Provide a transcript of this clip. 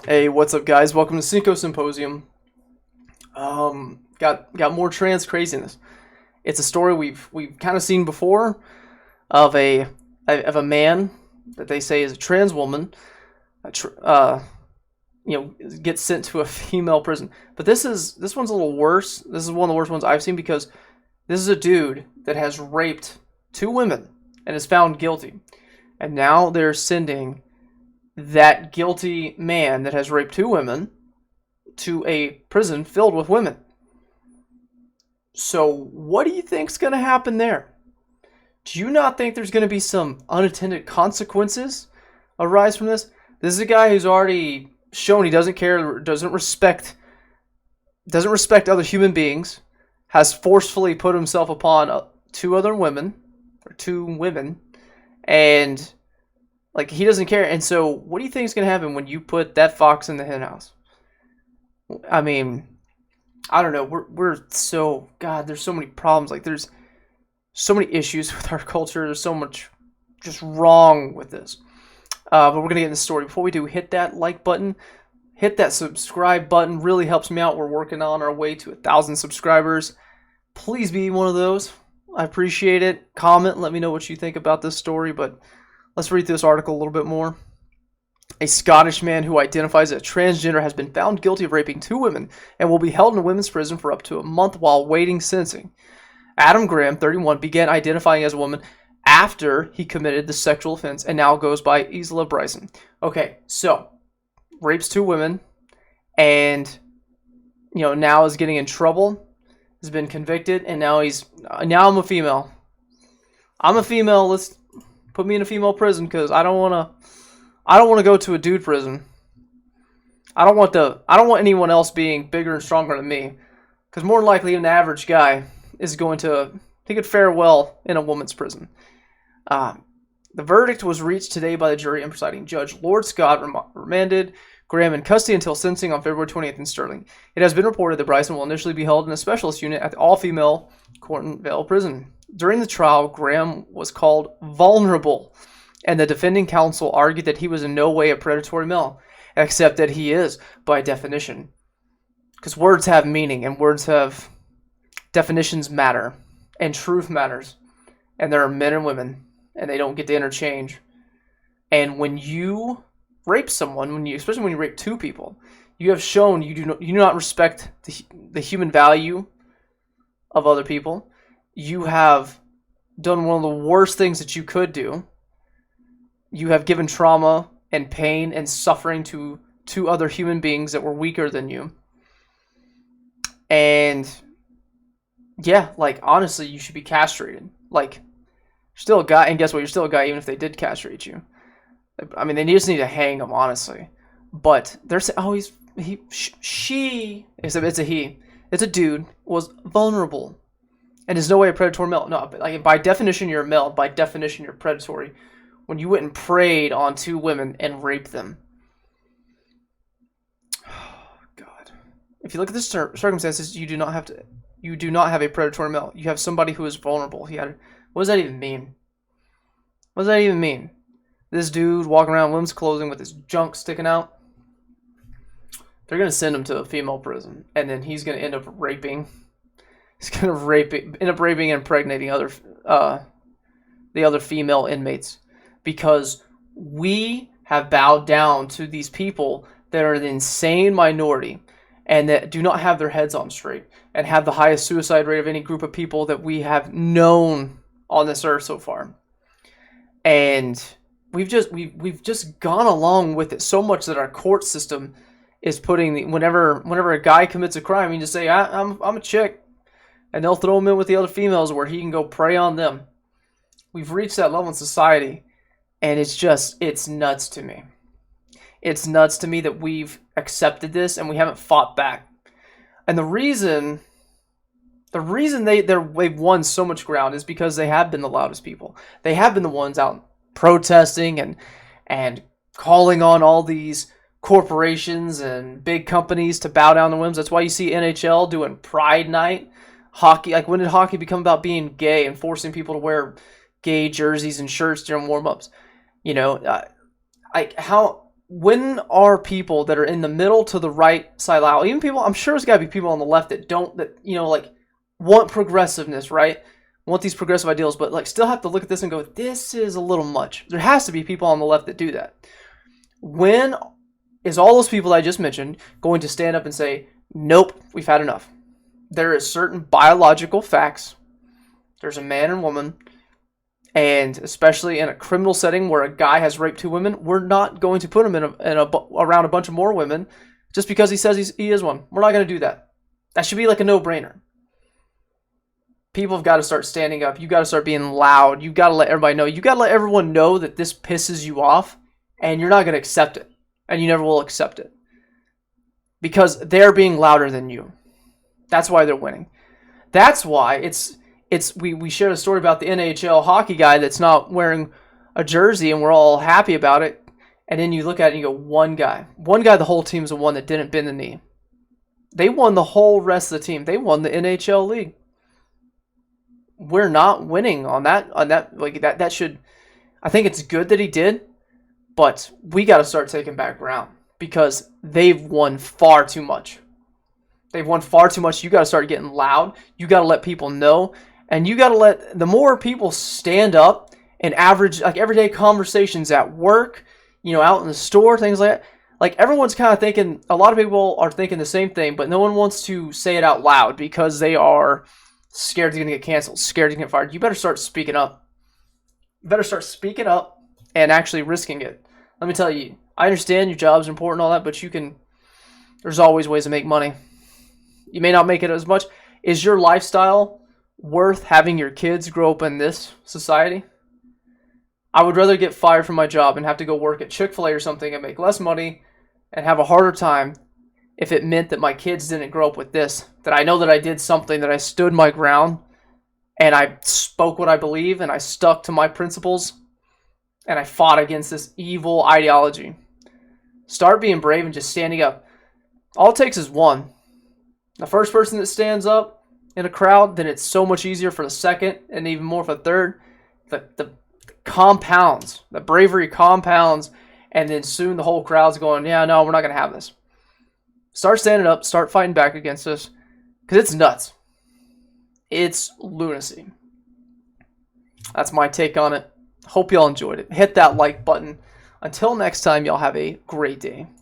Hey, what's up, guys? Welcome to Cinco Symposium. Got more trans craziness. It's a story we've kind of seen before of a man that they say is a trans woman, gets sent to a female prison. But this one's a little worse. This is one of the worst ones I've seen because this is a dude that has raped two women and is found guilty, and now they're sending that guilty man that has raped two women to a prison filled with women. So, what do you think's going to happen there? Do you not think there's going to be some unintended consequences arise from this? This is a guy who's already shown he doesn't care, doesn't respect other human beings, has forcefully put himself upon two women, and like he doesn't care. And so, what do you think is going to happen when you put that fox in the henhouse? I mean, I don't know. We're so God. There's so many problems. Like there's so many issues with our culture. There's so much just wrong with this. But we're gonna get in the story. Before we do, hit that like button, hit that subscribe button. Really helps me out. We're working on our way to 1,000 subscribers. Please be one of those. I appreciate it. Comment. Let me know what you think about this story. But let's read this article a little bit more. A Scottish man who identifies as transgender has been found guilty of raping two women and will be held in a women's prison for up to a month while waiting sentencing. Adam Graham, 31, began identifying as a woman after he committed the sexual offense and now goes by Isla Bryson. Okay, so rapes two women and now is getting in trouble, has been convicted, and now I'm a female. I'm a female. Let's put me in a female prison because I don't want to go to a dude prison. I don't want anyone else being bigger and stronger than me, because more than likely an average guy is going to he could fare well in a woman's prison. The verdict was reached today by the jury and presiding judge. Lord Scott remanded Graham in custody until sentencing on February 20th in Stirling. It has been reported that Bryson will initially be held in a specialist unit at the all-female Cornton Vale prison. During the trial, Graham was called vulnerable, and the defending counsel argued that he was in no way a predatory male, except that he is by definition. Because words have meaning, and definitions matter, and truth matters, and there are men and women, and they don't get to interchange. And when you rape someone, especially when you rape two people, you have shown you do not respect the human value of other people. You have done one of the worst things that you could do. You have given trauma and pain and suffering to two other human beings that were weaker than you. And yeah, like honestly, you should be castrated. Like, you're still a guy, and guess what? You're still a guy even if they did castrate you. I mean, they just need to hang him, honestly. But they're saying, oh, it's a he. It's a dude, was vulnerable. And is no way a predatory male. No, but like by definition, you're a male. By definition, you're predatory. When you went and preyed on two women and raped them. Oh, God. If you look at the circumstances, you do not have a predatory male. You have somebody who is vulnerable. What does that even mean? What does that even mean? This dude walking around in women's clothing with his junk sticking out. They're going to send him to a female prison. And then he's going to end up raping. He's going to end up raping and impregnating the other female inmates. Because we have bowed down to these people that are the insane minority and that do not have their heads on straight and have the highest suicide rate of any group of people that we have known on this earth so far. And we've just gone along with it so much that our court system is putting whenever a guy commits a crime, you just say I'm a chick, and they'll throw him in with the other females where he can go prey on them. We've reached that level in society. And it's nuts to me. It's nuts to me that we've accepted this and we haven't fought back. And the reason they've won so much ground is because they have been the loudest people. They have been the ones out protesting and calling on all these corporations and big companies to bow down to whims. That's why you see NHL doing Pride Night. Hockey, like when did hockey become about being gay and forcing people to wear gay jerseys and shirts during warm-ups? Like how when are people that are in the middle to the right side aisle, even people, I'm sure there's got to be people on the left that don't, that, like want progressiveness, right? Want these progressive ideals, but like still have to look at this and go, this is a little much. There has to be people on the left that do that. When is all those people that I just mentioned going to stand up and say, nope, we've had enough? There is certain biological facts. There's a man and woman, and especially in a criminal setting where a guy has raped 2 women, we're not going to put him around a bunch of more women just because he says he is one. We're not going to do that. That should be like a no-brainer. People have got to start standing up. You got to start being loud. You got to let everybody know. You got to let everyone know that this pisses you off, and you're not going to accept it, and you never will accept it because they're being louder than you. That's why they're winning. That's why we shared a story about the NHL hockey guy that's not wearing a jersey, and we're all happy about it. And then you look at it and you go, one guy, the whole team's the one that didn't bend the knee. They won the whole rest of the team. They won the NHL league. We're not winning on that. Like that should. I think it's good that he did, but we got to start taking back ground because they've won far too much. They've won far too much. You got to start getting loud. You got to let people know. And you got to let the more people stand up and average, like everyday conversations at work, out in the store, things like that. Like everyone's kind of thinking, a lot of people are thinking the same thing, but no one wants to say it out loud because they are scared they're going to get canceled, scared to get fired. You better start speaking up. You better start speaking up and actually risking it. Let me tell you, I understand your job's important and all that, but there's always ways to make money. You may not make it as much. Is your lifestyle worth having your kids grow up in this society? I would rather get fired from my job and have to go work at Chick-fil-A or something and make less money and have a harder time if it meant that my kids didn't grow up with this. That I know that I did something, that I stood my ground and I spoke what I believe and I stuck to my principles and I fought against this evil ideology. Start being brave and just standing up. All it takes is one. The first person that stands up in a crowd, then it's so much easier for the second and even more for the third. The compounds, the bravery compounds, and then soon the whole crowd's going, yeah, no, we're not going to have this. Start standing up, start fighting back against this, because it's nuts. It's lunacy. That's my take on it. Hope y'all enjoyed it. Hit that like button. Until next time, y'all have a great day.